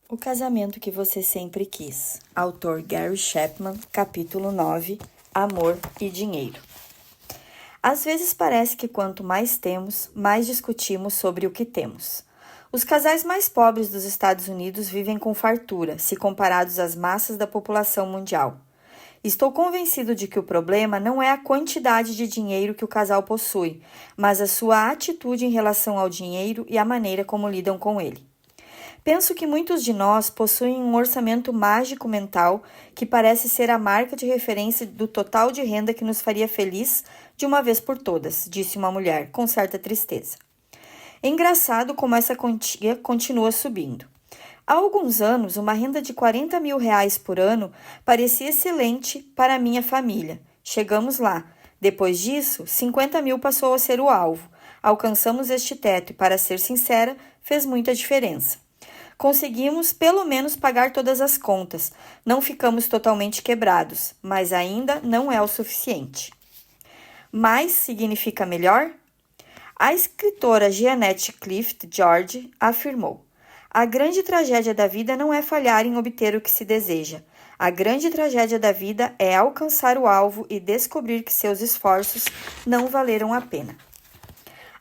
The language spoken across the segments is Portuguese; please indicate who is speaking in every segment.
Speaker 1: O casamento que você sempre quis. Autor Gary Chapman, capítulo 9, Amor e Dinheiro. Às vezes parece que quanto mais temos, mais discutimos sobre o que temos. Os casais mais pobres dos Estados Unidos vivem com fartura, se comparados às massas da população mundial. Estou convencido de que o problema não é a quantidade de dinheiro que o casal possui, mas a sua atitude em relação ao dinheiro e a maneira como lidam com ele. Penso que muitos de nós possuem um orçamento mágico mental que parece ser a marca de referência do total de renda que nos faria feliz de uma vez por todas, disse uma mulher, com certa tristeza. É engraçado como essa quantia continua subindo. Há alguns anos, uma renda de R$40 mil por ano parecia excelente para a minha família. Chegamos lá. Depois disso, 50 mil passou a ser o alvo. Alcançamos este teto e, para ser sincera, fez muita diferença. Conseguimos pelo menos pagar todas as contas. Não ficamos totalmente quebrados, mas ainda não é o suficiente. Mais significa melhor? A escritora Jeanette Clift George afirmou: a grande tragédia da vida não é falhar em obter o que se deseja. A grande tragédia da vida é alcançar o alvo e descobrir que seus esforços não valeram a pena.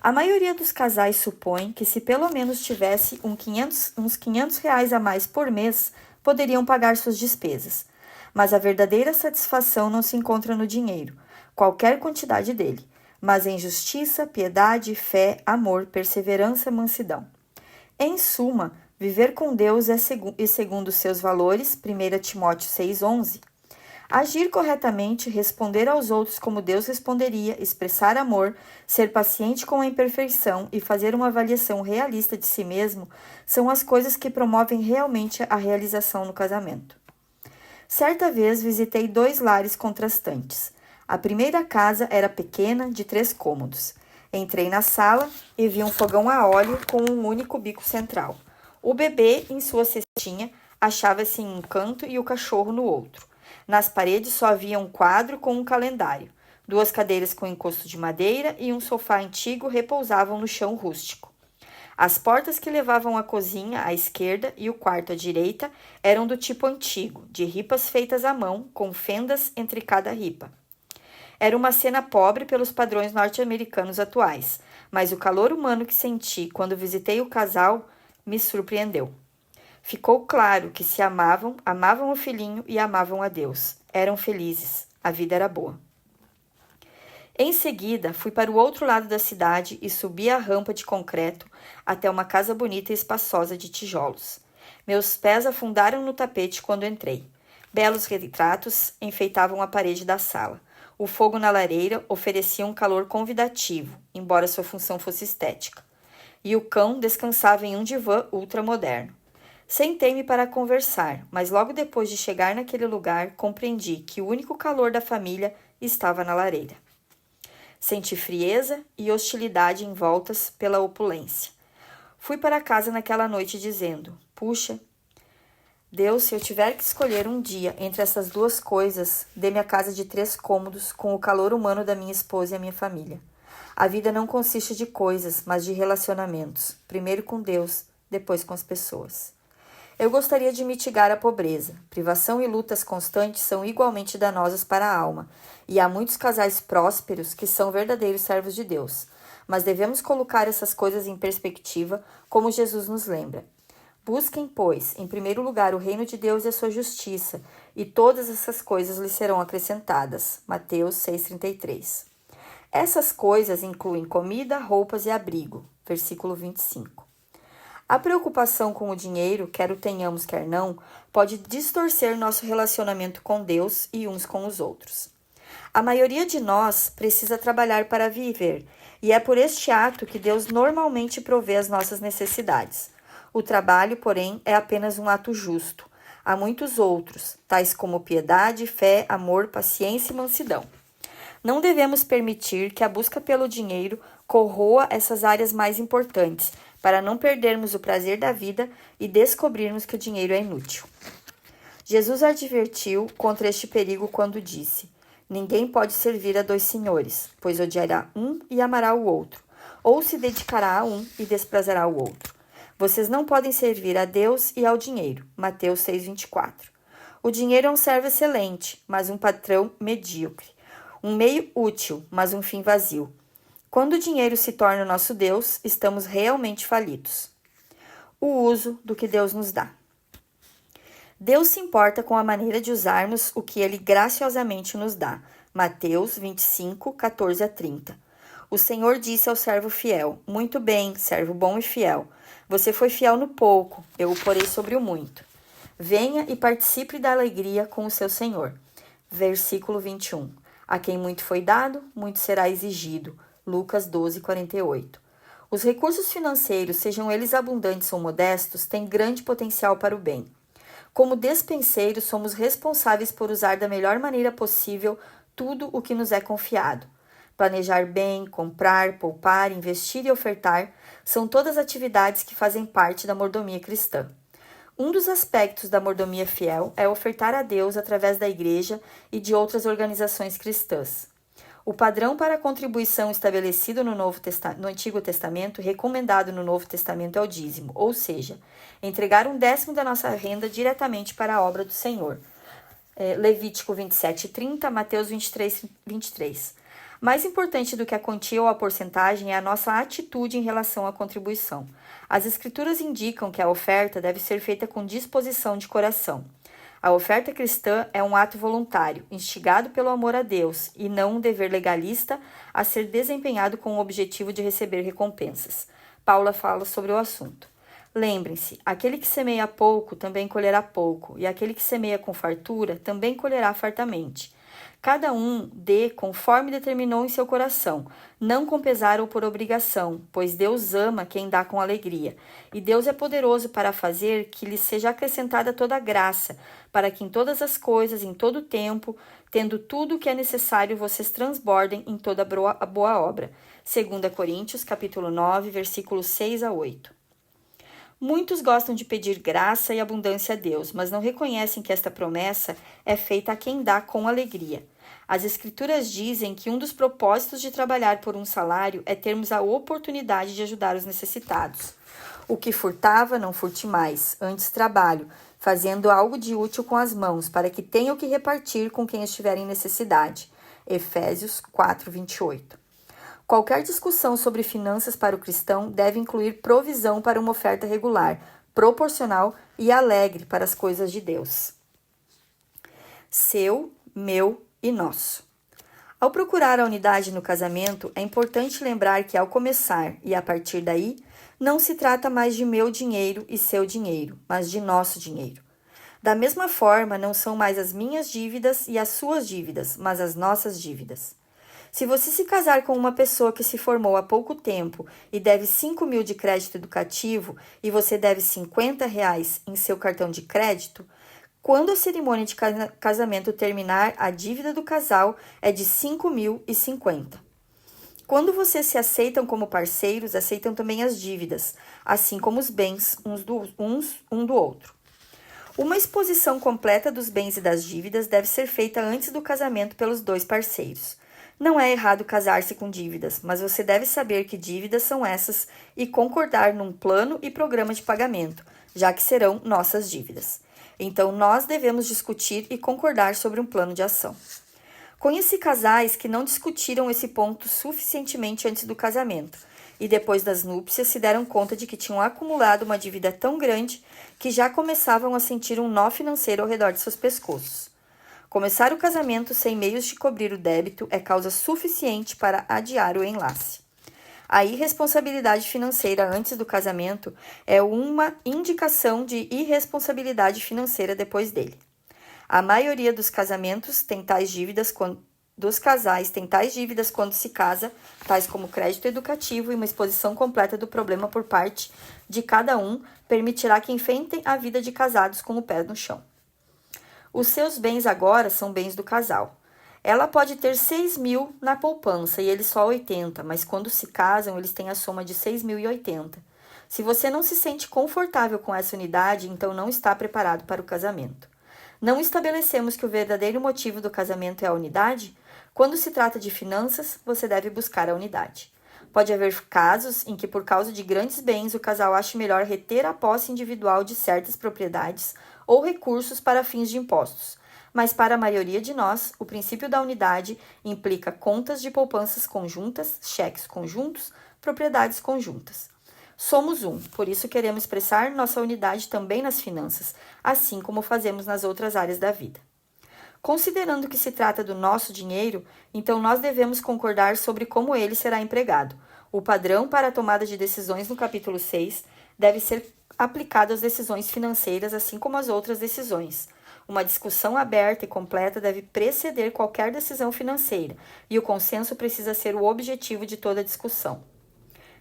Speaker 1: A maioria dos casais supõe que se pelo menos tivesse uns 500 reais a mais por mês, poderiam pagar suas despesas. Mas a verdadeira satisfação não se encontra no dinheiro, qualquer quantidade dele, mas em justiça, piedade, fé, amor, perseverança, mansidão. Em suma, viver com Deus e segundo seus valores, 1 Timóteo 6,11, agir corretamente, responder aos outros como Deus responderia, expressar amor, ser paciente com a imperfeição e fazer uma avaliação realista de si mesmo são as coisas que promovem realmente a realização no casamento. Certa vez visitei 2 lares contrastantes. A primeira casa era pequena, de 3 cômodos. Entrei na sala e vi um fogão a óleo com um único bico central. O bebê, em sua cestinha, achava-se em um canto e o cachorro no outro. Nas paredes só havia um quadro com um calendário. 2 cadeiras com encosto de madeira e um sofá antigo repousavam no chão rústico. As portas que levavam à cozinha à esquerda e o quarto à direita eram do tipo antigo, de ripas feitas à mão, com fendas entre cada ripa. Era uma cena pobre pelos padrões norte-americanos atuais, mas o calor humano que senti quando visitei o casal me surpreendeu. Ficou claro que se amavam o filhinho e amavam a Deus. Eram felizes, a vida era boa. Em seguida, fui para o outro lado da cidade e subi a rampa de concreto até uma casa bonita e espaçosa de tijolos. Meus pés afundaram no tapete quando entrei. Belos retratos enfeitavam a parede da sala. O fogo na lareira oferecia um calor convidativo, embora sua função fosse estética. E o cão descansava em um divã ultramoderno. Sentei-me para conversar, mas logo depois de chegar naquele lugar, compreendi que o único calor da família estava na lareira. Senti frieza e hostilidade envoltas pela opulência. Fui para casa naquela noite dizendo: puxa, Deus, se eu tiver que escolher um dia entre essas 2 coisas, dê-me a casa de 3 cômodos com o calor humano da minha esposa e a minha família. A vida não consiste de coisas, mas de relacionamentos, primeiro com Deus, depois com as pessoas. Eu gostaria de mitigar a pobreza. Privação e lutas constantes são igualmente danosas para a alma, e há muitos casais prósperos que são verdadeiros servos de Deus. Mas devemos colocar essas coisas em perspectiva, como Jesus nos lembra. Busquem, pois, em primeiro lugar o reino de Deus e a sua justiça, e todas essas coisas lhes serão acrescentadas. Mateus 6,33. Essas coisas incluem comida, roupas e abrigo. Versículo 25. A preocupação com o dinheiro, quer o tenhamos, quer não, pode distorcer nosso relacionamento com Deus e uns com os outros. A maioria de nós precisa trabalhar para viver, e é por este ato que Deus normalmente provê as nossas necessidades. O trabalho, porém, é apenas um ato justo. Há muitos outros, tais como piedade, fé, amor, paciência e mansidão. Não devemos permitir que a busca pelo dinheiro corroa essas áreas mais importantes, para não perdermos o prazer da vida e descobrirmos que o dinheiro é inútil. Jesus advertiu contra este perigo quando disse: ninguém pode servir a 2 senhores, pois odiará um e amará o outro, ou se dedicará a um e desprezará o outro. Vocês não podem servir a Deus e ao dinheiro. Mateus 6:24. O dinheiro é um servo excelente, mas um patrão medíocre. Um meio útil, mas um fim vazio. Quando o dinheiro se torna o nosso Deus, estamos realmente falidos. O uso do que Deus nos dá. Deus se importa com a maneira de usarmos o que Ele graciosamente nos dá. Mateus 25, 14 a 30. O Senhor disse ao servo fiel: Muito bem, servo bom e fiel. Você foi fiel no pouco, eu o porei sobre o muito. Venha e participe da alegria com o seu Senhor. Versículo 21. A quem muito foi dado, muito será exigido. Lucas 12, 48. Os recursos financeiros, sejam eles abundantes ou modestos, têm grande potencial para o bem. Como despenseiros, somos responsáveis por usar da melhor maneira possível tudo o que nos é confiado. Planejar bem, comprar, poupar, investir e ofertar são todas atividades que fazem parte da mordomia cristã. Um dos aspectos da mordomia fiel é ofertar a Deus através da igreja e de outras organizações cristãs. O padrão para a contribuição estabelecido no Antigo Testamento, recomendado no Novo Testamento, é o dízimo, ou seja, entregar 1/10 da nossa renda diretamente para a obra do Senhor. Levítico 27:30, Mateus 23:23. Mais importante do que a quantia ou a porcentagem é a nossa atitude em relação à contribuição. As Escrituras indicam que a oferta deve ser feita com disposição de coração. A oferta cristã é um ato voluntário, instigado pelo amor a Deus, e não um dever legalista a ser desempenhado com o objetivo de receber recompensas. Paula fala sobre o assunto. Lembrem-se, aquele que semeia pouco também colherá pouco, e aquele que semeia com fartura também colherá fartamente. Cada um dê conforme determinou em seu coração, não com pesar ou por obrigação, pois Deus ama quem dá com alegria, e Deus é poderoso para fazer que lhe seja acrescentada toda a graça, para que em todas as coisas, em todo o tempo, tendo tudo o que é necessário, vocês transbordem em toda a boa obra. 2 Coríntios, capítulo 9, versículos 6 a 8. Muitos gostam de pedir graça e abundância a Deus, mas não reconhecem que esta promessa é feita a quem dá com alegria. As Escrituras dizem que um dos propósitos de trabalhar por um salário é termos a oportunidade de ajudar os necessitados. O que furtava, não furte mais, antes trabalho, fazendo algo de útil com as mãos, para que tenha o que repartir com quem estiver em necessidade. Efésios 4, 28. Qualquer discussão sobre finanças para o cristão deve incluir provisão para uma oferta regular, proporcional e alegre para as coisas de Deus. Seu, meu e nosso. Ao procurar a unidade no casamento, é importante lembrar que ao começar e a partir daí, não se trata mais de meu dinheiro e seu dinheiro, mas de nosso dinheiro. Da mesma forma, não são mais as minhas dívidas e as suas dívidas, mas as nossas dívidas. Se você se casar com uma pessoa que se formou há pouco tempo e deve 5 mil de crédito educativo e você deve R$ 50 em seu cartão de crédito, quando a cerimônia de casamento terminar, a dívida do casal é de 5.050. Quando vocês se aceitam como parceiros, aceitam também as dívidas, assim como os bens um do outro. Uma exposição completa dos bens e das dívidas deve ser feita antes do casamento pelos dois parceiros. Não é errado casar-se com dívidas, mas você deve saber que dívidas são essas e concordar num plano e programa de pagamento, já que serão nossas dívidas. Então, nós devemos discutir e concordar sobre um plano de ação. Conheci casais que não discutiram esse ponto suficientemente antes do casamento e depois das núpcias se deram conta de que tinham acumulado uma dívida tão grande que já começavam a sentir um nó financeiro ao redor de seus pescoços. Começar o casamento sem meios de cobrir o débito é causa suficiente para adiar o enlace. A irresponsabilidade financeira antes do casamento é uma indicação de irresponsabilidade financeira depois dele. A maioria dos casamentos tem tais dívidas dos casais tem tais dívidas quando se casa, tais como crédito educativo e uma exposição completa do problema por parte de cada um permitirá que enfrentem a vida de casados com o pé no chão. Os seus bens agora são bens do casal. Ela pode ter 6 mil na poupança e ele só 80, mas quando se casam, eles têm a soma de 6.080. Se você não se sente confortável com essa unidade, então não está preparado para o casamento. Não estabelecemos que o verdadeiro motivo do casamento é a unidade? Quando se trata de finanças, você deve buscar a unidade. Pode haver casos em que, por causa de grandes bens, o casal ache melhor reter a posse individual de certas propriedades ou recursos para fins de impostos. Mas para a maioria de nós, o princípio da unidade implica contas de poupanças conjuntas, cheques conjuntos, propriedades conjuntas. Somos um, por isso queremos expressar nossa unidade também nas finanças, assim como fazemos nas outras áreas da vida. Considerando que se trata do nosso dinheiro, então nós devemos concordar sobre como ele será empregado. O padrão para a tomada de decisões no capítulo 6 deve ser aplicado às decisões financeiras, assim como às outras decisões. Uma discussão aberta e completa deve preceder qualquer decisão financeira, e o consenso precisa ser o objetivo de toda discussão.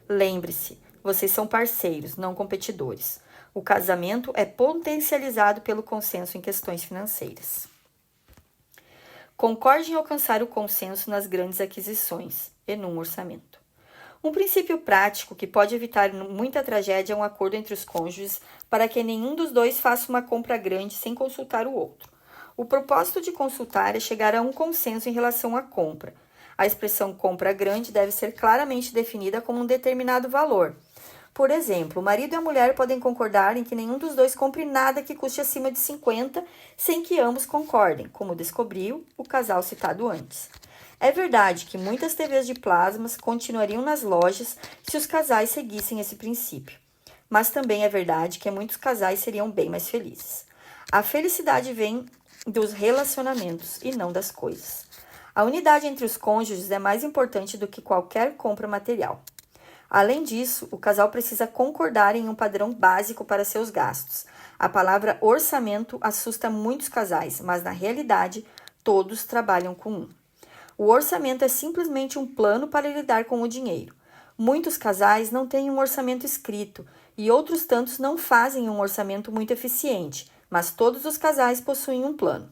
Speaker 1: Lembre-se, vocês são parceiros, não competidores. O casamento é potencializado pelo consenso em questões financeiras. Concorde em alcançar o consenso nas grandes aquisições e num orçamento. Um princípio prático que pode evitar muita tragédia é um acordo entre os cônjuges para que nenhum dos dois faça uma compra grande sem consultar o outro. O propósito de consultar é chegar a um consenso em relação à compra. A expressão compra grande deve ser claramente definida como um determinado valor. Por exemplo, o marido e a mulher podem concordar em que nenhum dos dois compre nada que custe acima de 50, sem que ambos concordem, como descobriu o casal citado antes. É verdade que muitas TVs de plasmas continuariam nas lojas se os casais seguissem esse princípio. Mas também é verdade que muitos casais seriam bem mais felizes. A felicidade vem dos relacionamentos e não das coisas. A unidade entre os cônjuges é mais importante do que qualquer compra material. Além disso, o casal precisa concordar em um padrão básico para seus gastos. A palavra orçamento assusta muitos casais, mas na realidade, todos trabalham com um. O orçamento é simplesmente um plano para lidar com o dinheiro. Muitos casais não têm um orçamento escrito e outros tantos não fazem um orçamento muito eficiente, mas todos os casais possuem um plano.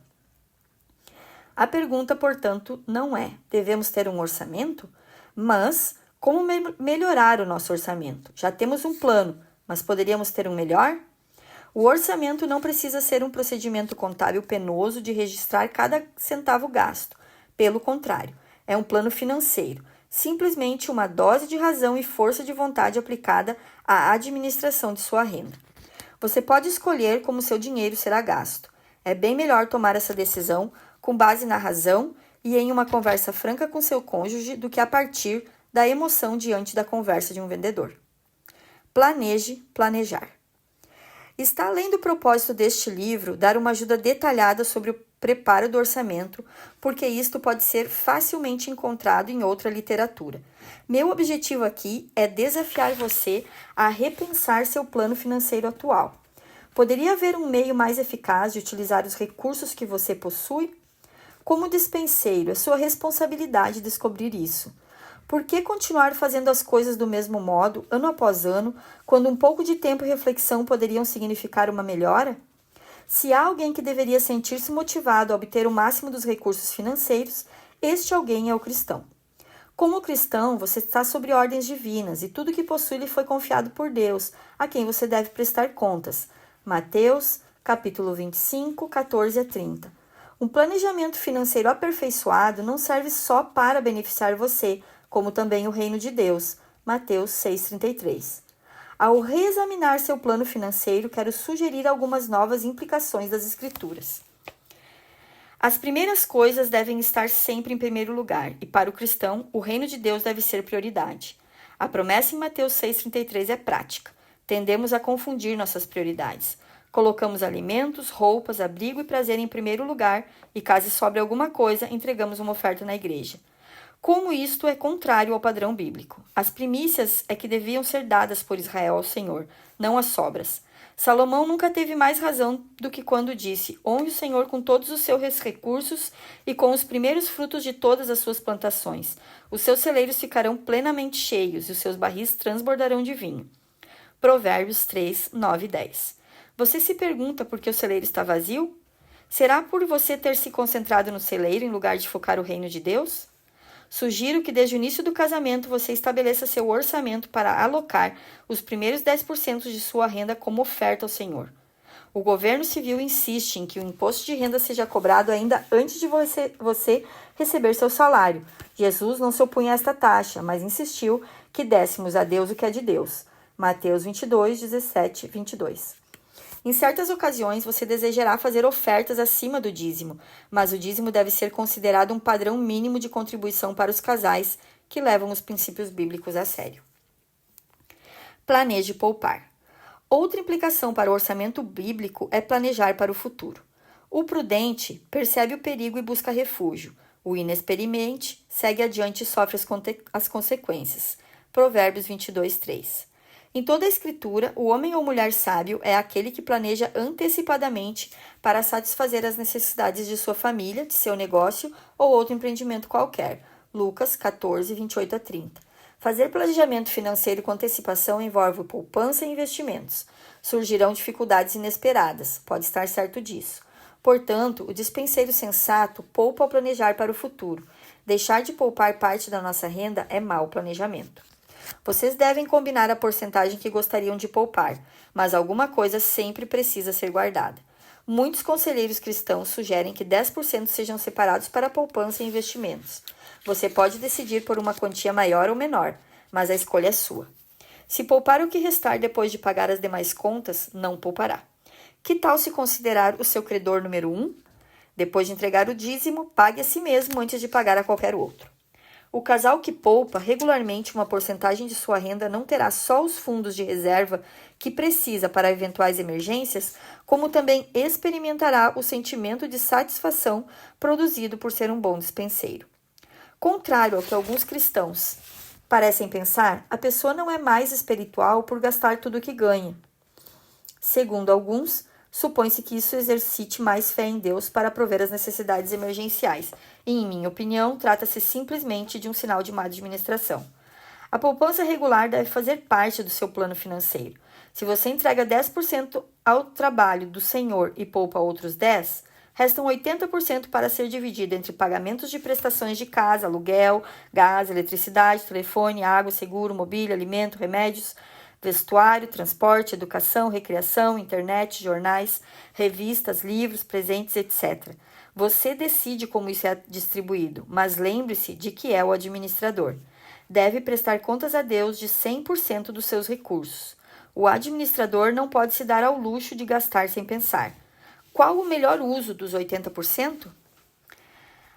Speaker 1: A pergunta, portanto, não é: devemos ter um orçamento? Mas como melhorar o nosso orçamento? Já temos um plano, mas poderíamos ter um melhor? O orçamento não precisa ser um procedimento contábil penoso de registrar cada centavo gasto. Pelo contrário, é um plano financeiro, simplesmente uma dose de razão e força de vontade aplicada à administração de sua renda. Você pode escolher como seu dinheiro será gasto. É bem melhor tomar essa decisão com base na razão e em uma conversa franca com seu cônjuge do que a partir da emoção diante da conversa de um vendedor. Planeje, planejar. Está além do propósito deste livro dar uma ajuda detalhada sobre o preparo do orçamento, porque isto pode ser facilmente encontrado em outra literatura. Meu objetivo aqui é desafiar você a repensar seu plano financeiro atual. Poderia haver um meio mais eficaz de utilizar os recursos que você possui? Como dispenseiro, é sua responsabilidade descobrir isso. Por que continuar fazendo as coisas do mesmo modo, ano após ano, quando um pouco de tempo e reflexão poderiam significar uma melhora? Se há alguém que deveria sentir-se motivado a obter o máximo dos recursos financeiros, este alguém é o cristão. Como cristão, você está sob ordens divinas e tudo que possui lhe foi confiado por Deus, a quem você deve prestar contas. Mateus, capítulo 25, 14 a 30. Um planejamento financeiro aperfeiçoado não serve só para beneficiar você, como também o reino de Deus. Mateus 6,33. Ao reexaminar seu plano financeiro, quero sugerir algumas novas implicações das Escrituras. As primeiras coisas devem estar sempre em primeiro lugar, e para o cristão, o reino de Deus deve ser prioridade. A promessa em Mateus 6,33 é prática. Tendemos a confundir nossas prioridades. Colocamos alimentos, roupas, abrigo e prazer em primeiro lugar, e caso sobre alguma coisa, entregamos uma oferta na igreja. Como isto é contrário ao padrão bíblico. As primícias é que deviam ser dadas por Israel ao Senhor, não as sobras. Salomão nunca teve mais razão do que quando disse: honre o Senhor com todos os seus recursos e com os primeiros frutos de todas as suas plantações. Os seus celeiros ficarão plenamente cheios e os seus barris transbordarão de vinho. Provérbios 3, 9 e 10. Você se pergunta por que o celeiro está vazio? Será por você ter se concentrado no celeiro em lugar de focar o reino de Deus? Sugiro que desde o início do casamento você estabeleça seu orçamento para alocar os primeiros 10% de sua renda como oferta ao Senhor. O governo civil insiste em que o imposto de renda seja cobrado ainda antes de você receber seu salário. Jesus não se opunha a esta taxa, mas insistiu que dessemos a Deus o que é de Deus. Mateus 22, 17, 22. Em certas ocasiões, você desejará fazer ofertas acima do dízimo, mas o dízimo deve ser considerado um padrão mínimo de contribuição para os casais que levam os princípios bíblicos a sério. Planeje poupar. Outra implicação para o orçamento bíblico é planejar para o futuro. O prudente percebe o perigo e busca refúgio. O inexperiente segue adiante e sofre as consequências. Provérbios 22, 3. Em toda a Escritura, o homem ou mulher sábio é aquele que planeja antecipadamente para satisfazer as necessidades de sua família, de seu negócio ou outro empreendimento qualquer. Lucas 14, 28 a 30. Fazer planejamento financeiro com antecipação envolve poupança e investimentos. Surgirão dificuldades inesperadas, pode estar certo disso. Portanto, o dispenseiro sensato poupa ao planejar para o futuro. Deixar de poupar parte da nossa renda é mau planejamento. Vocês devem combinar a porcentagem que gostariam de poupar, mas alguma coisa sempre precisa ser guardada. Muitos conselheiros cristãos sugerem que 10% sejam separados para poupança e investimentos. Você pode decidir por uma quantia maior ou menor, mas a escolha é sua. Se poupar o que restar depois de pagar as demais contas, não poupará. Que tal se considerar o seu credor número 1? Depois de entregar o dízimo, pague a si mesmo antes de pagar a qualquer outro. O casal que poupa regularmente uma porcentagem de sua renda não terá só os fundos de reserva que precisa para eventuais emergências, como também experimentará o sentimento de satisfação produzido por ser um bom dispenseiro. Contrário ao que alguns cristãos parecem pensar, a pessoa não é mais espiritual por gastar tudo o que ganha. Segundo alguns, supõe-se que isso exercite mais fé em Deus para prover as necessidades emergenciais, e, em minha opinião, trata-se simplesmente de um sinal de má administração. A poupança regular deve fazer parte do seu plano financeiro. Se você entrega 10% ao trabalho do Senhor e poupa outros 10%, restam 80% para ser dividido entre pagamentos de prestações de casa, aluguel, gás, eletricidade, telefone, água, seguro, mobília, alimento, remédios, vestuário, transporte, educação, recreação, internet, jornais, revistas, livros, presentes, etc. Você decide como isso é distribuído, mas lembre-se de que é o administrador. Deve prestar contas a Deus de 100% dos seus recursos. O administrador não pode se dar ao luxo de gastar sem pensar. Qual o melhor uso dos 80%?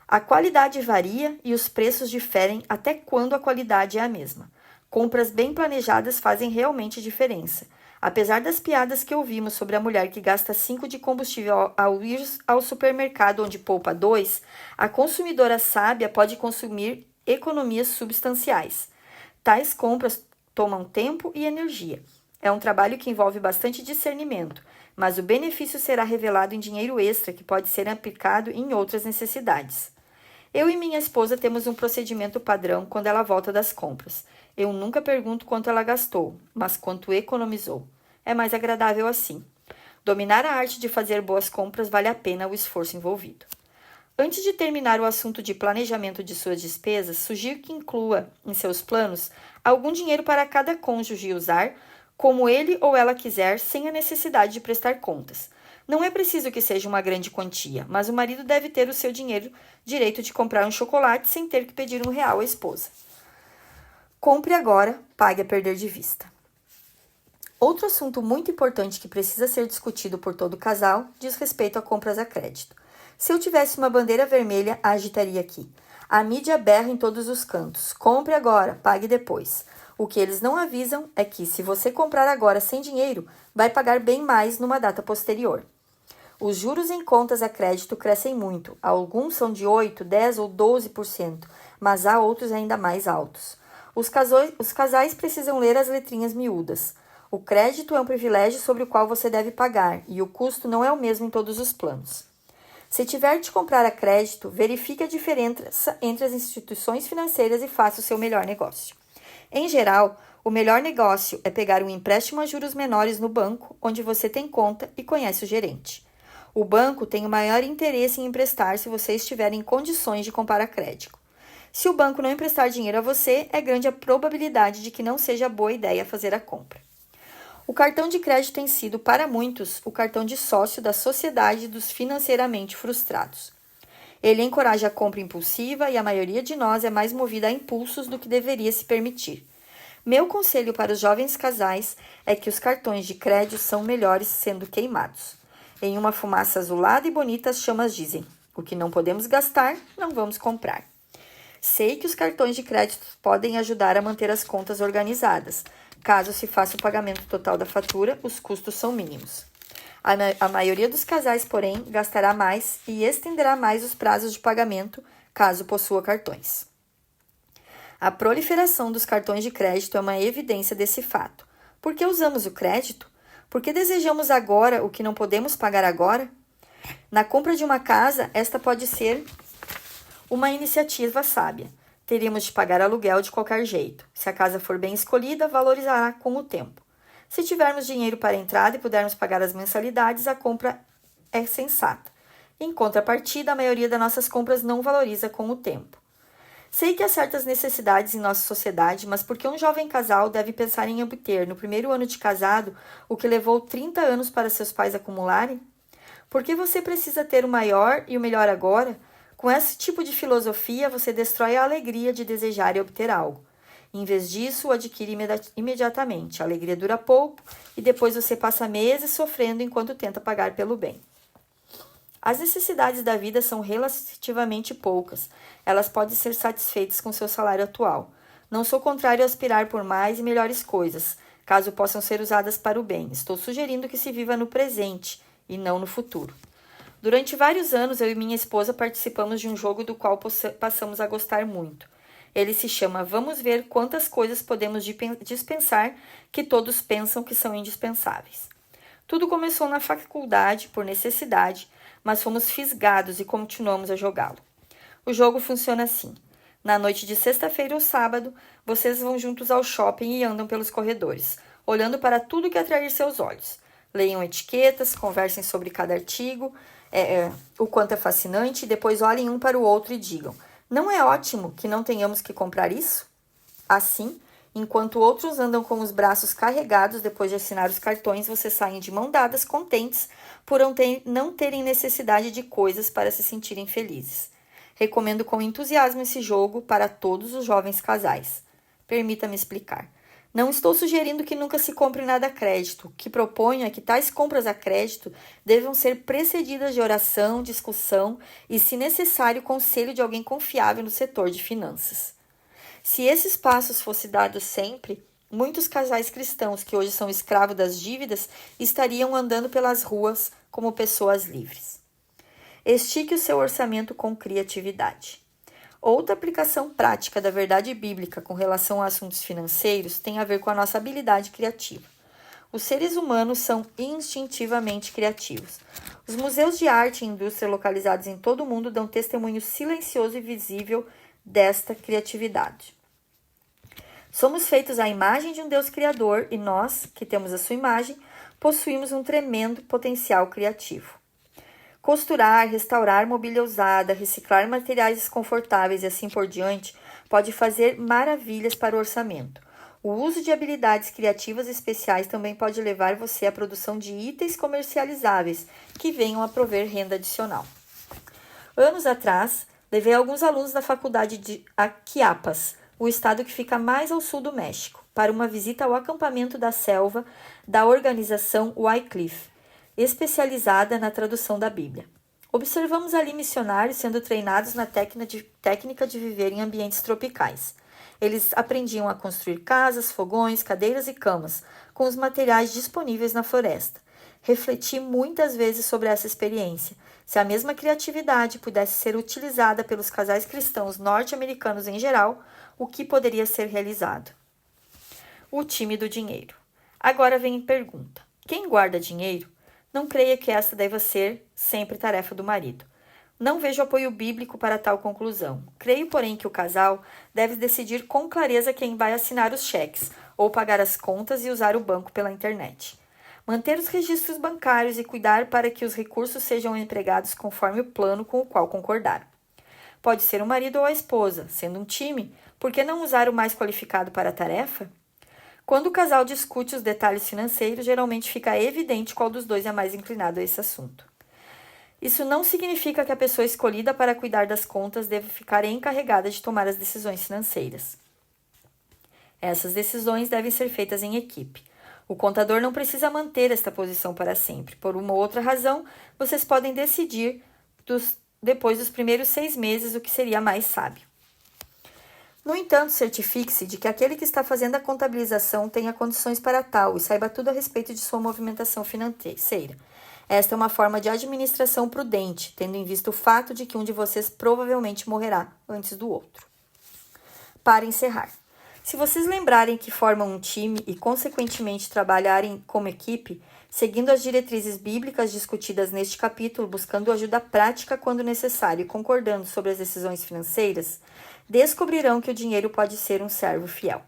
Speaker 1: A qualidade varia e os preços diferem até quando a qualidade é a mesma. Compras bem planejadas fazem realmente diferença. Apesar das piadas que ouvimos sobre a mulher que gasta 5 de combustível ao ir ao supermercado onde poupa 2, a consumidora sábia pode consumir economias substanciais. Tais compras tomam tempo e energia. É um trabalho que envolve bastante discernimento, mas o benefício será revelado em dinheiro extra que pode ser aplicado em outras necessidades. Eu e minha esposa temos um procedimento padrão quando ela volta das compras. Eu nunca pergunto quanto ela gastou, mas quanto economizou. É mais agradável assim. Dominar a arte de fazer boas compras vale a pena o esforço envolvido. Antes de terminar o assunto de planejamento de suas despesas, sugiro que inclua em seus planos algum dinheiro para cada cônjuge usar, como ele ou ela quiser, sem a necessidade de prestar contas. Não é preciso que seja uma grande quantia, mas o marido deve ter o seu direito de comprar um chocolate sem ter que pedir R$1 à esposa. Compre agora, pague a perder de vista. Outro assunto muito importante que precisa ser discutido por todo casal diz respeito a compras a crédito. Se eu tivesse uma bandeira vermelha, a agitaria aqui. A mídia berra em todos os cantos. Compre agora, pague depois. O que eles não avisam é que, se você comprar agora sem dinheiro, vai pagar bem mais numa data posterior. Os juros em contas a crédito crescem muito. Alguns são de 8%, 10% ou 12%, mas há outros ainda mais altos. Os casais precisam ler as letrinhas miúdas. O crédito é um privilégio sobre o qual você deve pagar, e o custo não é o mesmo em todos os planos. Se tiver de comprar a crédito, verifique a diferença entre as instituições financeiras e faça o seu melhor negócio. Em geral, o melhor negócio é pegar um empréstimo a juros menores no banco, onde você tem conta e conhece o gerente. O banco tem o maior interesse em emprestar se você estiver em condições de comprar a crédito. Se o banco não emprestar dinheiro a você, é grande a probabilidade de que não seja boa ideia fazer a compra. O cartão de crédito tem sido, para muitos, o cartão de sócio da sociedade dos financeiramente frustrados. Ele encoraja a compra impulsiva e a maioria de nós é mais movida a impulsos do que deveria se permitir. Meu conselho para os jovens casais é que os cartões de crédito são melhores sendo queimados. Em uma fumaça azulada e bonita, as chamas dizem: o que não podemos gastar, não vamos comprar. Sei que os cartões de crédito podem ajudar a manter as contas organizadas. Caso se faça o pagamento total da fatura, os custos são mínimos. A maioria dos casais, porém, gastará mais e estenderá mais os prazos de pagamento, caso possua cartões. A proliferação dos cartões de crédito é uma evidência desse fato. Por que usamos o crédito? Por que desejamos agora o que não podemos pagar agora? Na compra de uma casa, esta pode ser uma iniciativa sábia. Teríamos de pagar aluguel de qualquer jeito. Se a casa for bem escolhida, valorizará com o tempo. Se tivermos dinheiro para a entrada e pudermos pagar as mensalidades, a compra é sensata. Em contrapartida, a maioria das nossas compras não valoriza com o tempo. Sei que há certas necessidades em nossa sociedade, mas por que um jovem casal deve pensar em obter, no primeiro ano de casado, o que levou 30 anos para seus pais acumularem? Por que você precisa ter o maior e o melhor agora? Com esse tipo de filosofia, você destrói a alegria de desejar e obter algo. Em vez disso, o adquire imediatamente. A alegria dura pouco e depois você passa meses sofrendo enquanto tenta pagar pelo bem. As necessidades da vida são relativamente poucas. Elas podem ser satisfeitas com seu salário atual. Não sou contrário a aspirar por mais e melhores coisas, caso possam ser usadas para o bem. Estou sugerindo que se viva no presente e não no futuro. Durante vários anos, eu e minha esposa participamos de um jogo do qual passamos a gostar muito. Ele se chama Vamos Ver Quantas Coisas Podemos Dispensar que Todos Pensam que São Indispensáveis. Tudo começou na faculdade, por necessidade, mas fomos fisgados e continuamos a jogá-lo. O jogo funciona assim. Na noite de sexta-feira ou sábado, vocês vão juntos ao shopping e andam pelos corredores, olhando para tudo que atrair seus olhos. Leiam etiquetas, conversem sobre cada artigo, o quanto é fascinante, e depois olhem um para o outro e digam: não é ótimo que não tenhamos que comprar isso? Assim, enquanto outros andam com os braços carregados depois de assinar os cartões, vocês saem de mão dadas, contentes por não terem necessidade de coisas para se sentirem felizes. Recomendo com entusiasmo esse jogo para todos os jovens casais. Permita-me explicar. Não estou sugerindo que nunca se compre nada a crédito. O que proponho é que tais compras a crédito devam ser precedidas de oração, discussão e, se necessário, conselho de alguém confiável no setor de finanças. Se esses passos fossem dados sempre, muitos casais cristãos que hoje são escravos das dívidas estariam andando pelas ruas como pessoas livres. Estique o seu orçamento com criatividade. Outra aplicação prática da verdade bíblica com relação a assuntos financeiros tem a ver com a nossa habilidade criativa. Os seres humanos são instintivamente criativos. Os museus de arte e indústria localizados em todo o mundo dão testemunho silencioso e visível desta criatividade. Somos feitos à imagem de um Deus criador e nós, que temos a sua imagem, possuímos um tremendo potencial criativo. Costurar, restaurar mobília usada, reciclar materiais desconfortáveis e assim por diante pode fazer maravilhas para o orçamento. O uso de habilidades criativas especiais também pode levar você à produção de itens comercializáveis que venham a prover renda adicional. Anos atrás, levei alguns alunos da faculdade de Chiapas, o estado que fica mais ao sul do México, para uma visita ao acampamento da selva da organização Wycliffe, especializada na tradução da Bíblia. Observamos ali missionários sendo treinados na técnica de viver em ambientes tropicais. Eles aprendiam a construir casas, fogões, cadeiras e camas, com os materiais disponíveis na floresta. Refleti muitas vezes sobre essa experiência. Se a mesma criatividade pudesse ser utilizada pelos casais cristãos norte-americanos em geral, o que poderia ser realizado? O time do dinheiro. Agora vem a pergunta: quem guarda dinheiro? Não creia que esta deva ser sempre tarefa do marido. Não vejo apoio bíblico para tal conclusão. Creio, porém, que o casal deve decidir com clareza quem vai assinar os cheques, ou pagar as contas e usar o banco pela internet. Manter os registros bancários e cuidar para que os recursos sejam empregados conforme o plano com o qual concordaram. Pode ser o marido ou a esposa. Sendo um time, por que não usar o mais qualificado para a tarefa? Quando o casal discute os detalhes financeiros, geralmente fica evidente qual dos dois é mais inclinado a esse assunto. Isso não significa que a pessoa escolhida para cuidar das contas deve ficar encarregada de tomar as decisões financeiras. Essas decisões devem ser feitas em equipe. O contador não precisa manter esta posição para sempre. Por uma ou outra razão, vocês podem decidir depois dos primeiros 6 meses o que seria mais sábio. No entanto, certifique-se de que aquele que está fazendo a contabilização tenha condições para tal e saiba tudo a respeito de sua movimentação financeira. Esta é uma forma de administração prudente, tendo em vista o fato de que um de vocês provavelmente morrerá antes do outro. Para encerrar, se vocês lembrarem que formam um time e, consequentemente, trabalharem como equipe, seguindo as diretrizes bíblicas discutidas neste capítulo, buscando ajuda prática quando necessário e concordando sobre as decisões financeiras, descobrirão que o dinheiro pode ser um servo fiel.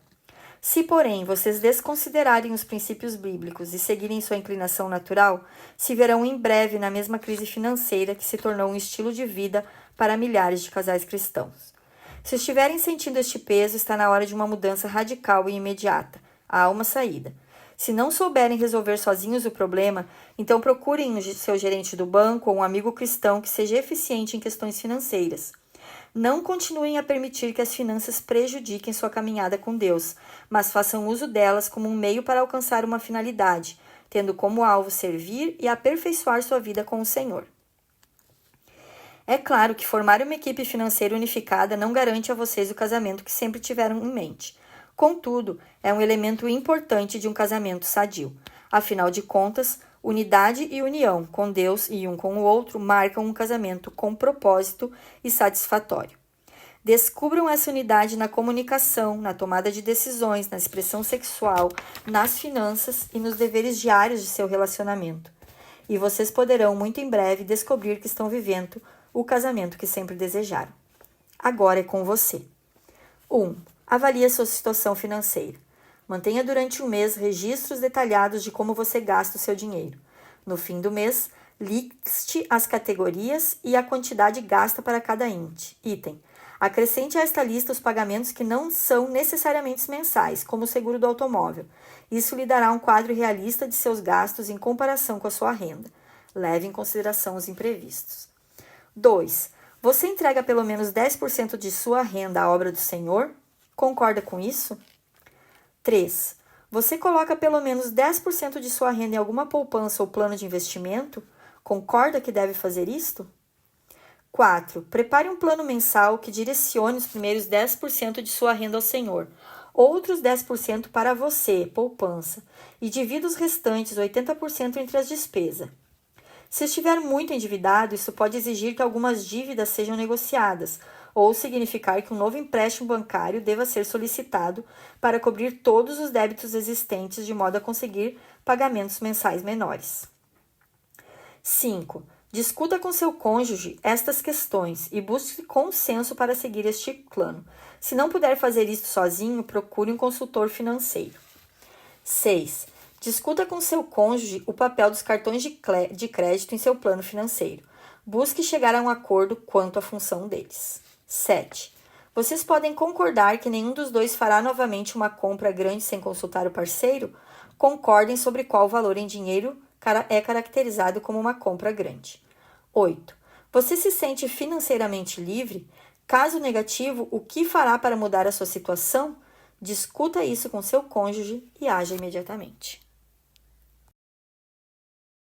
Speaker 1: Se, porém, vocês desconsiderarem os princípios bíblicos e seguirem sua inclinação natural, se verão em breve na mesma crise financeira que se tornou um estilo de vida para milhares de casais cristãos. Se estiverem sentindo este peso, está na hora de uma mudança radical e imediata. Há uma saída. Se não souberem resolver sozinhos o problema, então procurem o seu gerente do banco ou um amigo cristão que seja eficiente em questões financeiras. Não continuem a permitir que as finanças prejudiquem sua caminhada com Deus, mas façam uso delas como um meio para alcançar uma finalidade, tendo como alvo servir e aperfeiçoar sua vida com o Senhor. É claro que formar uma equipe financeira unificada não garante a vocês o casamento que sempre tiveram em mente. Contudo, é um elemento importante de um casamento sadio. Afinal de contas, unidade e união com Deus e um com o outro marcam um casamento com propósito e satisfatório. Descubram essa unidade na comunicação, na tomada de decisões, na expressão sexual, nas finanças e nos deveres diários de seu relacionamento. E vocês poderão, muito em breve, descobrir que estão vivendo o casamento que sempre desejaram. Agora é com você. 1. Avalie a sua situação financeira. Mantenha durante um mês registros detalhados de como você gasta o seu dinheiro. No fim do mês, liste as categorias e a quantidade gasta para cada item. Acrescente a esta lista os pagamentos que não são necessariamente mensais, como o seguro do automóvel. Isso lhe dará um quadro realista de seus gastos em comparação com a sua renda. Leve em consideração os imprevistos. 2. Você entrega pelo menos 10% de sua renda à obra do Senhor? Concorda com isso? 3. Você coloca pelo menos 10% de sua renda em alguma poupança ou plano de investimento? Concorda que deve fazer isto? 4. Prepare um plano mensal que direcione os primeiros 10% de sua renda ao Senhor, outros 10% para você, poupança, e divida os restantes 80% entre as despesas. Se estiver muito endividado, isso pode exigir que algumas dívidas sejam negociadas, ou significar que um novo empréstimo bancário deva ser solicitado para cobrir todos os débitos existentes de modo a conseguir pagamentos mensais menores. 5. Discuta com seu cônjuge estas questões e busque consenso para seguir este plano. Se não puder fazer isso sozinho, procure um consultor financeiro. 6. Discuta com seu cônjuge o papel dos cartões de crédito em seu plano financeiro. Busque chegar a um acordo quanto à função deles. 7. Vocês podem concordar que nenhum dos dois fará novamente uma compra grande sem consultar o parceiro? Concordem sobre qual valor em dinheiro é caracterizado como uma compra grande. 8. Você se sente financeiramente livre? Caso negativo, o que fará para mudar a sua situação? Discuta isso com seu cônjuge e haja imediatamente.